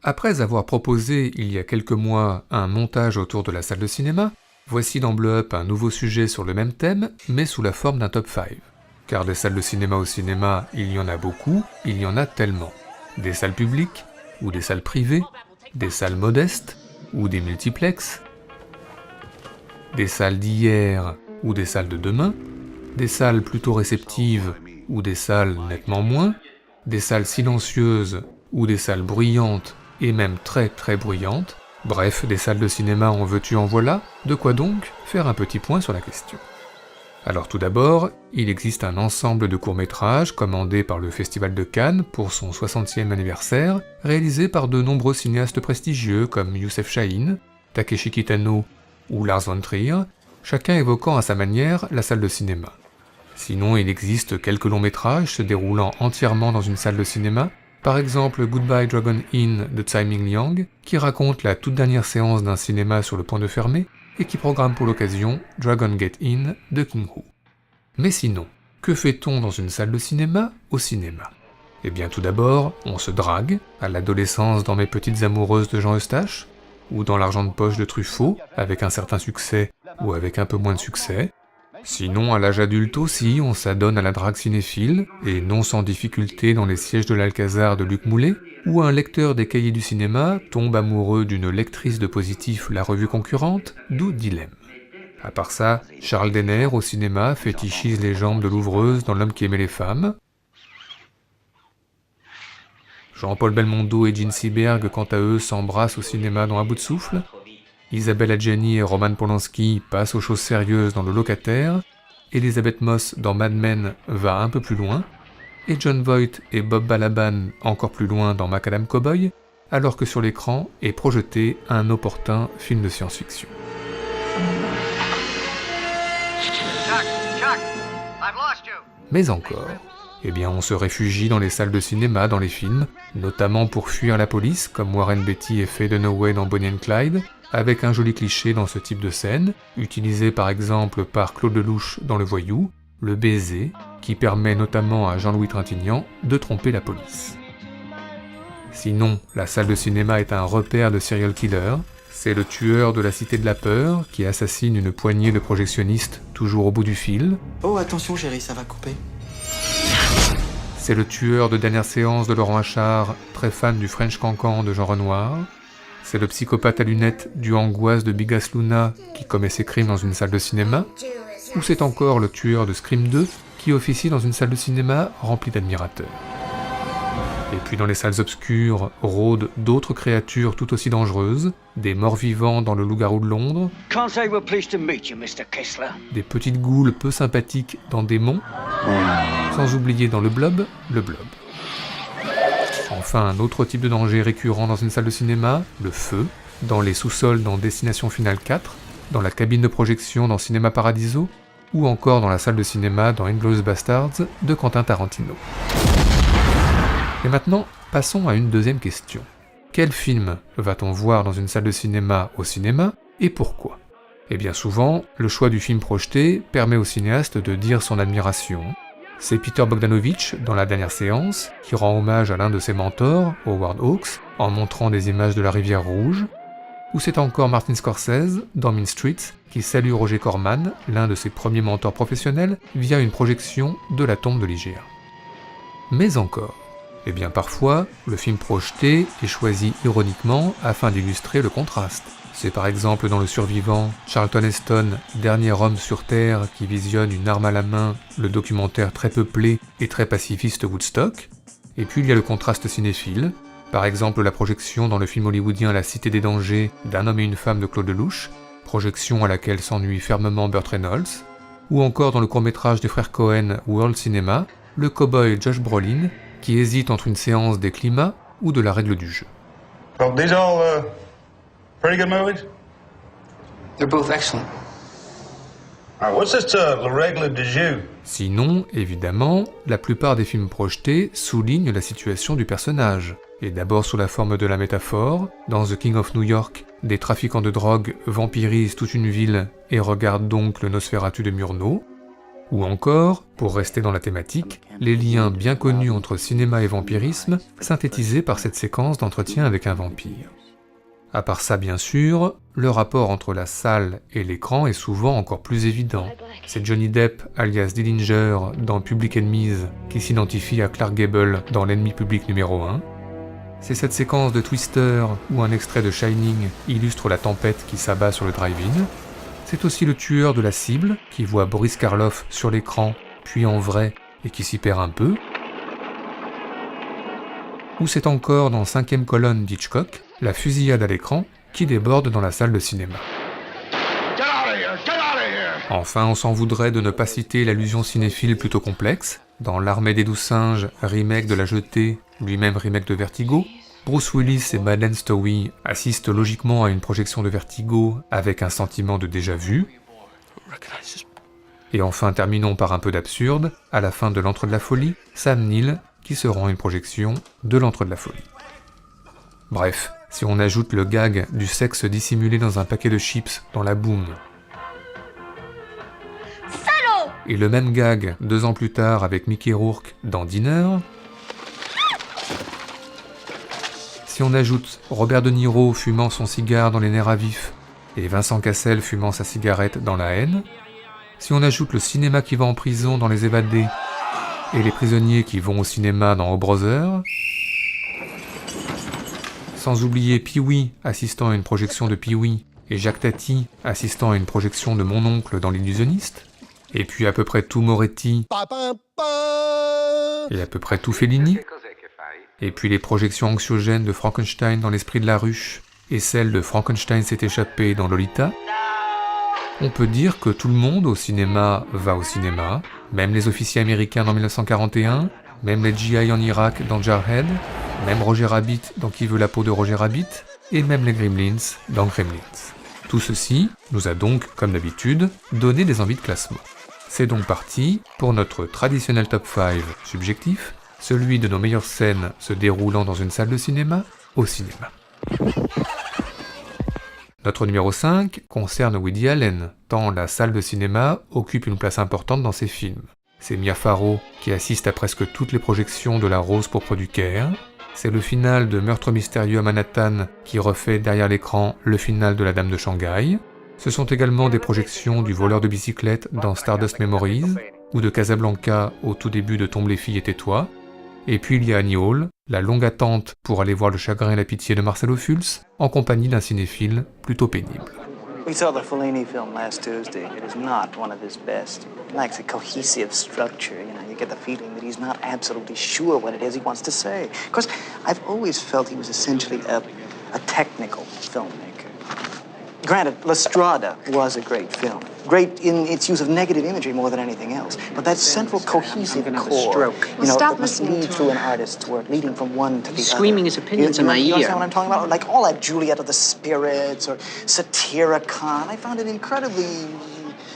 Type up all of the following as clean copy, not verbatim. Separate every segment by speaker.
Speaker 1: Après avoir proposé il y a quelques mois un montage autour de la salle de cinéma, voici dans Blow Up un nouveau sujet sur le même thème, mais sous la forme d'un top 5. Car des salles de cinéma au cinéma, il y en a beaucoup, il y en a tellement. Des salles publiques, ou des salles privées, des salles modestes, ou des multiplexes, des salles d'hier, ou des salles de demain, des salles plutôt réceptives, ou des salles nettement moins, des salles silencieuses, ou des salles bruyantes, et même très très bruyantes, bref, des salles de cinéma en veux-tu en voilà, de quoi donc faire un petit point sur la question. Alors tout d'abord, il existe un ensemble de courts-métrages commandés par le Festival de Cannes pour son 60e anniversaire, réalisés par de nombreux cinéastes prestigieux comme Youssef Chahine, Takeshi Kitano ou Lars von Trier, chacun évoquant à sa manière la salle de cinéma. Sinon, il existe quelques longs-métrages se déroulant entièrement dans une salle de cinéma, par exemple Goodbye Dragon Inn de Tsai Ming Liang, qui raconte la toute dernière séance d'un cinéma sur le point de fermer, et qui programme pour l'occasion Dragon Gate Inn de King Hu. Mais sinon, que fait-on dans une salle de cinéma au cinéma ? Eh bien tout d'abord, on se drague, à l'adolescence dans Mes petites amoureuses de Jean Eustache, ou dans L'argent de poche de Truffaut, avec un certain succès ou avec un peu moins de succès. Sinon, à l'âge adulte aussi, on s'adonne à la drague cinéphile, et non sans difficulté dans les sièges de l'Alcazar de Luc Moulet, où un lecteur des cahiers du cinéma tombe amoureux d'une lectrice de Positif, la revue concurrente, d'où Dilemme. À part ça, Charles Denner, au cinéma, fétichise les jambes de l'ouvreuse dans L'homme qui aimait les femmes. Jean-Paul Belmondo et Gene Seberg, quant à eux, s'embrassent au cinéma dans À bout de souffle. Isabelle Adjani et Roman Polanski passent aux choses sérieuses dans Le Locataire, Elisabeth Moss dans Mad Men va un peu plus loin, et Jon Voight et Bob Balaban encore plus loin dans Macadam Cowboy, alors que sur l'écran est projeté un opportun film de science-fiction. Mais encore, eh bien on se réfugie dans les salles de cinéma dans les films, notamment pour fuir la police, comme Warren Beatty et Faye Dunaway dans Bonnie and Clyde, avec un joli cliché dans ce type de scène, utilisé par exemple par Claude Lelouch dans Le Voyou, le baiser, qui permet notamment à Jean-Louis Trintignant de tromper la police. Sinon, la salle de cinéma est un repère de serial killer, c'est le tueur de la Cité de la Peur qui assassine une poignée de projectionnistes toujours au bout du fil.
Speaker 2: Oh attention chérie, ça va couper.
Speaker 1: C'est le tueur de Dernière séance de Laurent Achard, très fan du French Cancan de Jean Renoir. C'est le psychopathe à lunettes du Angoisse de Bigas Luna qui commet ses crimes dans une salle de cinéma. Ou c'est encore le tueur de Scream 2 qui officie dans une salle de cinéma remplie d'admirateurs. Et puis dans les salles obscures rôdent d'autres créatures tout aussi dangereuses, des morts-vivants dans Le Loup-garou de Londres, des petites goules peu sympathiques dans Démon, sans oublier dans Le Blob. Enfin, un autre type de danger récurrent dans une salle de cinéma, le feu, dans les sous-sols dans Destination Finale 4, dans la cabine de projection dans Cinéma Paradiso, ou encore dans la salle de cinéma dans Inglourious Basterds de Quentin Tarantino. Et maintenant, passons à une deuxième question. Quel film va-t-on voir dans une salle de cinéma au cinéma, et pourquoi ? Eh bien souvent, le choix du film projeté permet au cinéaste de dire son admiration. C'est Peter Bogdanovich, dans La Dernière séance, qui rend hommage à l'un de ses mentors, Howard Hawks, en montrant des images de la Rivière Rouge, ou c'est encore Martin Scorsese, dans Mean Streets, qui salue Roger Corman, l'un de ses premiers mentors professionnels, via une projection de La tombe de Ligeia. Mais encore, eh bien parfois, le film projeté est choisi ironiquement afin d'illustrer le contraste. C'est par exemple dans Le Survivant, Charlton Heston, dernier homme sur Terre qui visionne une arme à la main, le documentaire très peuplé et très pacifiste Woodstock. Et puis il y a le contraste cinéphile, par exemple la projection dans le film hollywoodien La Cité des dangers d'Un homme et une femme de Claude Lelouch, projection à laquelle s'ennuie fermement Burt Reynolds, ou encore dans le court-métrage des frères Cohen World Cinema, le cow-boy Josh Brolin, qui hésite entre une séance des climats ou de la règle du jeu.
Speaker 3: Well, these all pretty good movies?
Speaker 2: They're both excellent.
Speaker 3: What's this la règle du jeu?
Speaker 1: Sinon, évidemment, la plupart des films projetés soulignent la situation du personnage, et d'abord sous la forme de la métaphore. Dans The King of New York, des trafiquants de drogue vampirisent toute une ville et regardent donc le Nosferatu de Murnau. Ou encore, pour rester dans la thématique, les liens bien connus entre cinéma et vampirisme, synthétisés par cette séquence d'entretien avec un vampire. À part ça bien sûr, le rapport entre la salle et l'écran est souvent encore plus évident. C'est Johnny Depp, alias Dillinger, dans Public Enemies, qui s'identifie à Clark Gable dans L'ennemi public numéro 1. C'est cette séquence de Twister, où un extrait de Shining illustre la tempête qui s'abat sur le drive-in. C'est aussi le tueur de la cible, qui voit Boris Karloff sur l'écran, puis en vrai, et qui s'y perd un peu. Ou c'est encore dans 5e colonne d'Hitchcock, la fusillade à l'écran qui déborde dans la salle de cinéma. Enfin, on s'en voudrait de ne pas citer l'allusion cinéphile plutôt complexe. Dans L'Armée des 12 singes, remake de La Jetée, lui-même remake de Vertigo, Bruce Willis et Madeleine Stowe assistent logiquement à une projection de Vertigo avec un sentiment de déjà-vu. Et enfin, terminons par un peu d'absurde, à la fin de L'Antre de la Folie, Sam Neill qui se rend une projection de L'Antre de la Folie. Bref, si on ajoute le gag du sexe dissimulé dans un paquet de chips dans La Boom, et le même gag 2 ans plus tard avec Mickey Rourke dans Dinner, si on ajoute Robert De Niro fumant son cigare dans Les Nerfs à vif et Vincent Cassel fumant sa cigarette dans La Haine, si on ajoute le cinéma qui va en prison dans Les Évadés et les prisonniers qui vont au cinéma dans O Brother, sans oublier Pee-wee assistant à une projection de Pee-wee et Jacques Tati assistant à une projection de Mon oncle dans L'Illusionniste, et puis à peu près tout Moretti, et à peu près tout Fellini, et puis les projections anxiogènes de Frankenstein dans L'Esprit de la Ruche, et celle de Frankenstein s'est échappé dans Lolita, on peut dire que tout le monde au cinéma va au cinéma, même les officiers américains dans 1941, même les GI en Irak dans Jarhead, même Roger Rabbit dans Qui veut la peau de Roger Rabbit, et même les Gremlins dans Gremlins. Tout ceci nous a donc, comme d'habitude, donné des envies de classement. C'est donc parti pour notre traditionnel top 5 subjectif, celui de nos meilleures scènes se déroulant dans une salle de cinéma, au cinéma. Notre numéro 5 concerne Woody Allen, tant la salle de cinéma occupe une place importante dans ses films. C'est Mia Farrow qui assiste à presque toutes les projections de La Rose pourpre du Caire. C'est le final de Meurtre mystérieux à Manhattan qui refait derrière l'écran le final de La Dame de Shanghai. Ce sont également des projections du voleur de bicyclette dans Stardust Memories, ou de Casablanca au tout début de Tombe les filles et tais-toi. Et puis il y a Annie Hall, la longue attente pour aller voir Le chagrin et la pitié de Marcel Ophuls, en compagnie d'un cinéphile plutôt pénible.
Speaker 4: We saw the Fellini film last Tuesday. It is not one of his best. It lacks a cohesive structure. You get the feeling that he's not absolutely sure what it is he wants to say. Of course, I've always felt he was essentially a technical filmmaker. Granted, La Strada was a great film. Great in its use of negative imagery more than anything else. But that central cohesive core, that must lead through an artist's work, leading from one to the other.
Speaker 2: Screaming his opinions in my
Speaker 4: You
Speaker 2: ear.
Speaker 4: understand what I'm talking about? Like all that Juliet of the Spirits or Satyricon. I found it incredibly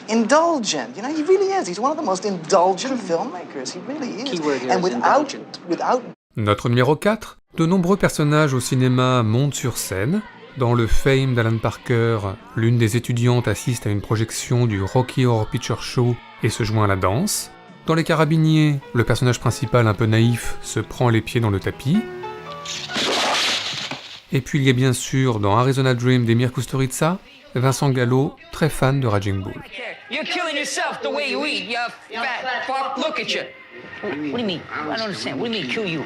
Speaker 4: indulgent. He really is. He's one of the most indulgent filmmakers. He really is.
Speaker 2: Keyword here
Speaker 4: And
Speaker 2: is indulgent.
Speaker 4: without
Speaker 1: Notre numéro 4, de nombreux personnages au cinéma montent sur scène. Dans le Fame d'Alan Parker, l'une des étudiantes assiste à une projection du Rocky Horror Picture Show et se joint à la danse. Dans Les Carabiniers, le personnage principal un peu naïf se prend les pieds dans le tapis. Et puis il y a bien sûr dans Arizona Dream d'Emir Kusturica, Vincent Gallo, très fan de Raging Bull.
Speaker 5: You're killing yourself the way you eat, you fat fuck. Look at you. What do you mean? I don't understand. What do you mean, kill you?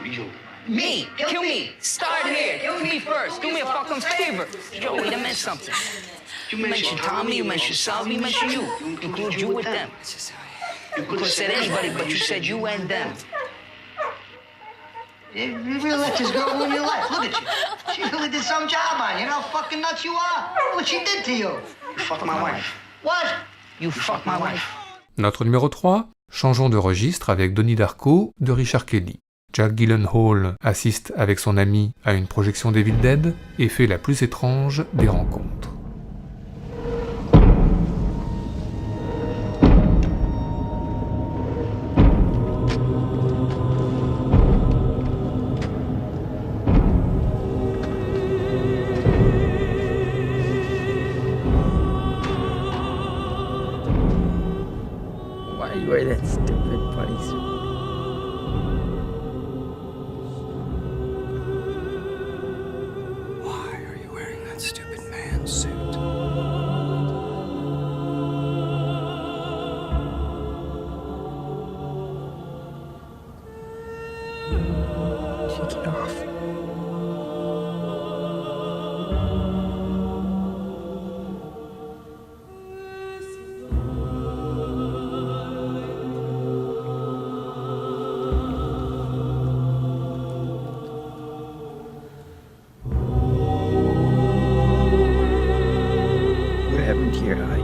Speaker 5: Me? Kill me. Start here. Kill me first. Do me a fucking favor. Joey, that meant something. You mentioned Tommy, you mentioned Salvi, you mentioned you. Include you with them. You could have said anybody, but you said you and them.
Speaker 6: You really let this girl ruin your life. Look at you. She really did some job on you. You know how fucking nuts you are. Look what she did to you.
Speaker 5: You fuck my wife.
Speaker 6: What?
Speaker 5: You fuck my wife.
Speaker 1: Notre numéro 3, changeons de registre avec Donnie Darko de Richard Kelly. Jack Gyllenhaal assiste avec son ami à une projection d'Evil Dead et fait la plus étrange des rencontres.
Speaker 2: Why are you
Speaker 7: wear that stupid bodysuit.
Speaker 8: Why are you wearing that stupid man suit?
Speaker 7: Take it off. What happened to your eye?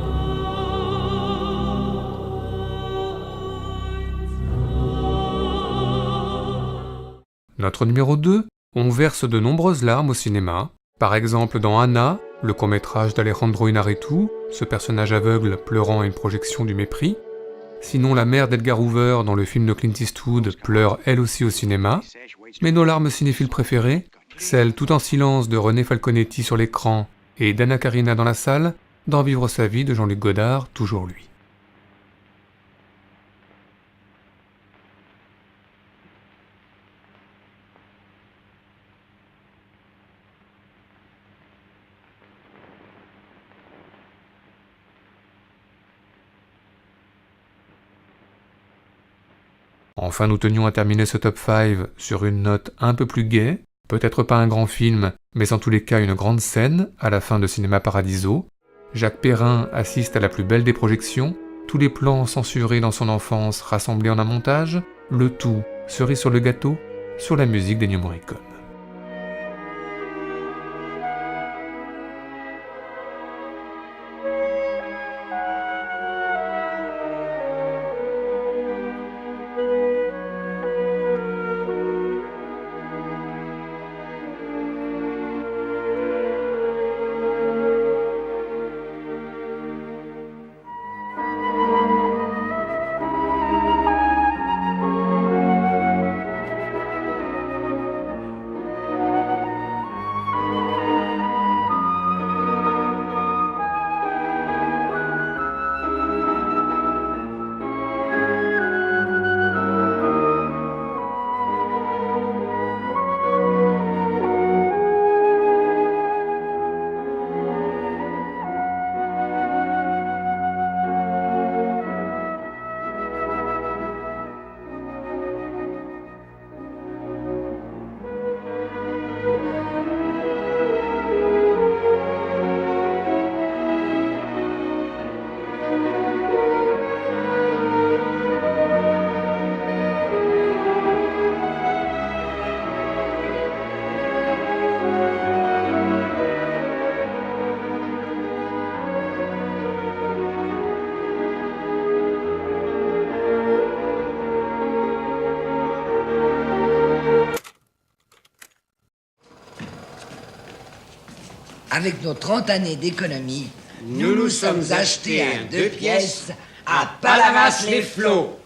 Speaker 1: Notre numéro 2, on verse de nombreuses larmes au cinéma. Par exemple dans Anna, le court-métrage d'Alejandro Inarritu, ce personnage aveugle pleurant à une projection du mépris. Sinon la mère d'Edgar Hoover dans le film de Clint Eastwood pleure elle aussi au cinéma. Mais nos larmes cinéphiles préférées, celles tout en silence de René Falconetti sur l'écran et d'Anna Karina dans la salle, dans Vivre sa vie de Jean-Luc Godard, toujours lui. Enfin, nous tenions à terminer ce top 5 sur une note un peu plus gaie, peut-être pas un grand film, mais en tous les cas une grande scène, à la fin de Cinéma Paradiso. Jacques Perrin assiste à la plus belle des projections, tous les plans censurés dans son enfance rassemblés en un montage, le tout, cerise sur le gâteau, sur la musique d'Ennio Morricone.
Speaker 9: Avec nos 30 années d'économie, nous nous sommes achetés un 2 pièces à Palavas-les-Flots.